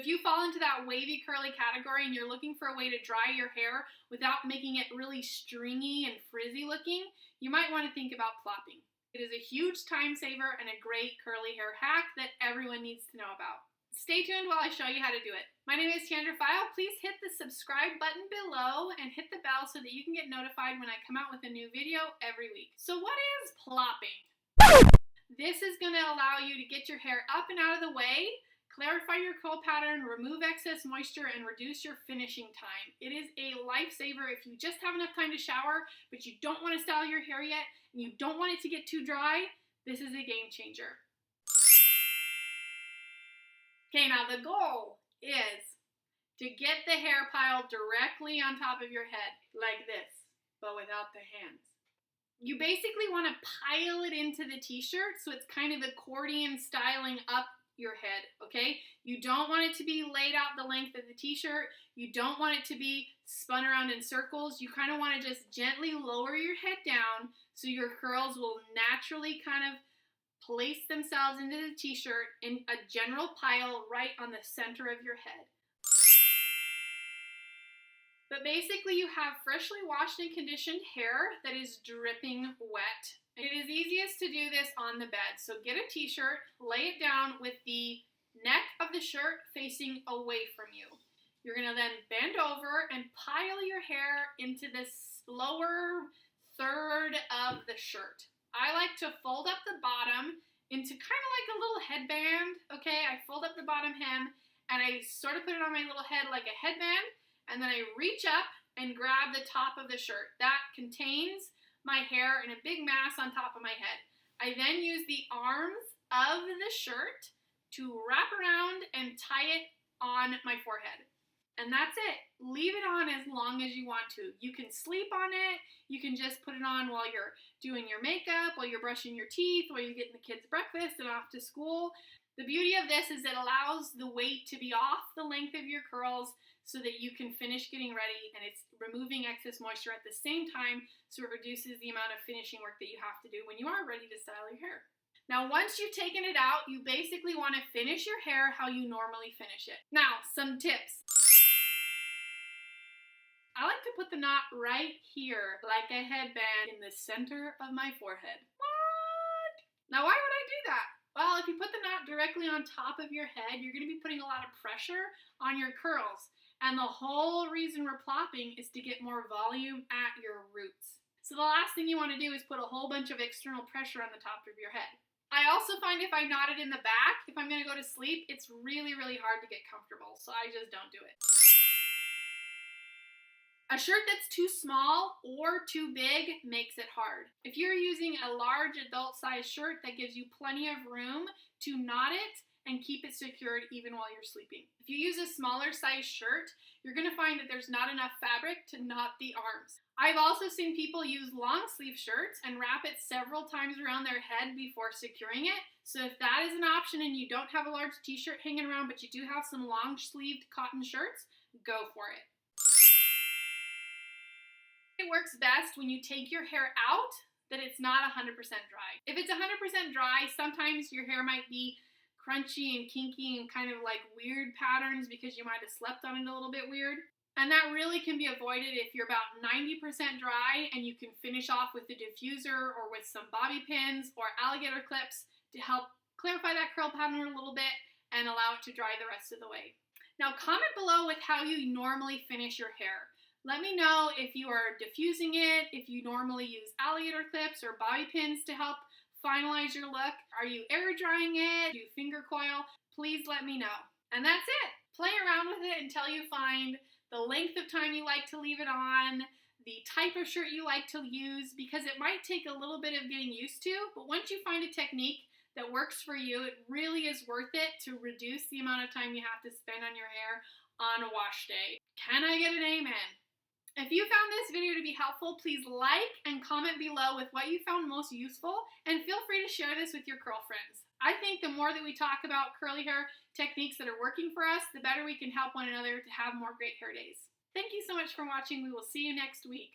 If you fall into that wavy curly category and you're looking for a way to dry your hair without making it really stringy and frizzy looking, you might want to think about plopping. It is a huge time saver and a great curly hair hack that everyone needs to know about. Stay tuned while I show you how to do it. My name is Teandra Pfeil. Please hit the subscribe button below and hit the bell so that you can get notified when I come out with a new video every week. So what is plopping? This is going to allow you to get your hair up and out of the way, clarify your curl pattern, remove excess moisture, and reduce your finishing time. It is a lifesaver if you just have enough time to shower, but you don't want to style your hair yet, and you don't want it to get too dry. This is a game changer. Okay, now the goal is to get the hair pile directly on top of your head, like this, but without the hands. You basically want to pile it into the t-shirt, so it's kind of accordion styling up your head, okay? You don't want it to be laid out the length of the t-shirt. You don't want it to be spun around in circles. You kind of want to just gently lower your head down so your curls will naturally kind of place themselves into the t-shirt in a general pile right on the center of your head. But basically you have freshly washed and conditioned hair that is dripping wet. It is easiest to do this on the bed. So get a t-shirt, lay it down with the neck of the shirt facing away from you. You're going to then bend over and pile your hair into this lower third of the shirt. I like to fold up the bottom into kind of like a little headband, okay? I fold up the bottom hem and I sort of put it on my little head like a headband, and then I reach up and grab the top of the shirt. That contains my hair in a big mass on top of my head. I then use the arms of the shirt to wrap around and tie it on my forehead. And that's it. Leave it on as long as you want to. You can sleep on it. You can just put it on while you're doing your makeup, while you're brushing your teeth, while you're getting the kids breakfast and off to school. The beauty of this is it allows the weight to be off the length of your curls so that you can finish getting ready, and it's removing excess moisture at the same time, so it reduces the amount of finishing work that you have to do when you are ready to style your hair. Now, once you've taken it out, you basically want to finish your hair how you normally finish it. Now, some tips. I like to put the knot right here, like a headband, in the center of my forehead. What? Now, why would I do that? Well, if you put the knot directly on top of your head, you're going to be putting a lot of pressure on your curls. And the whole reason we're plopping is to get more volume at your roots. So the last thing you want to do is put a whole bunch of external pressure on the top of your head. I also find if I knot it in the back, if I'm going to go to sleep, it's really, really hard to get comfortable. So I just don't do it. A shirt that's too small or too big makes it hard. If you're using a large adult size shirt, that gives you plenty of room to knot it and keep it secured even while you're sleeping. If you use a smaller size shirt, you're going to find that there's not enough fabric to knot the arms. I've also seen people use long sleeve shirts and wrap it several times around their head before securing it. So if that is an option and you don't have a large t-shirt hanging around, but you do have some long sleeved cotton shirts, go for it. It works best when you take your hair out that it's not 100% dry. If it's 100% dry, sometimes your hair might be crunchy and kinky and kind of like weird patterns because you might have slept on it a little bit weird. And that really can be avoided if you're about 90% dry and you can finish off with the diffuser or with some bobby pins or alligator clips to help clarify that curl pattern a little bit and allow it to dry the rest of the way. Now comment below with how you normally finish your hair. Let me know if you are diffusing it, if you normally use alligator clips or bobby pins to help finalize your look. Are you air drying it? Do you finger coil? Please let me know. And that's it. Play around with it until you find the length of time you like to leave it on, the type of shirt you like to use, because it might take a little bit of getting used to, but once you find a technique that works for you, it really is worth it to reduce the amount of time you have to spend on your hair on a wash day. Can I get an amen? If you found this video to be helpful, please like and comment below with what you found most useful, and feel free to share this with your curl friends. I think the more that we talk about curly hair techniques that are working for us, the better we can help one another to have more great hair days. Thank you so much for watching. We will see you next week.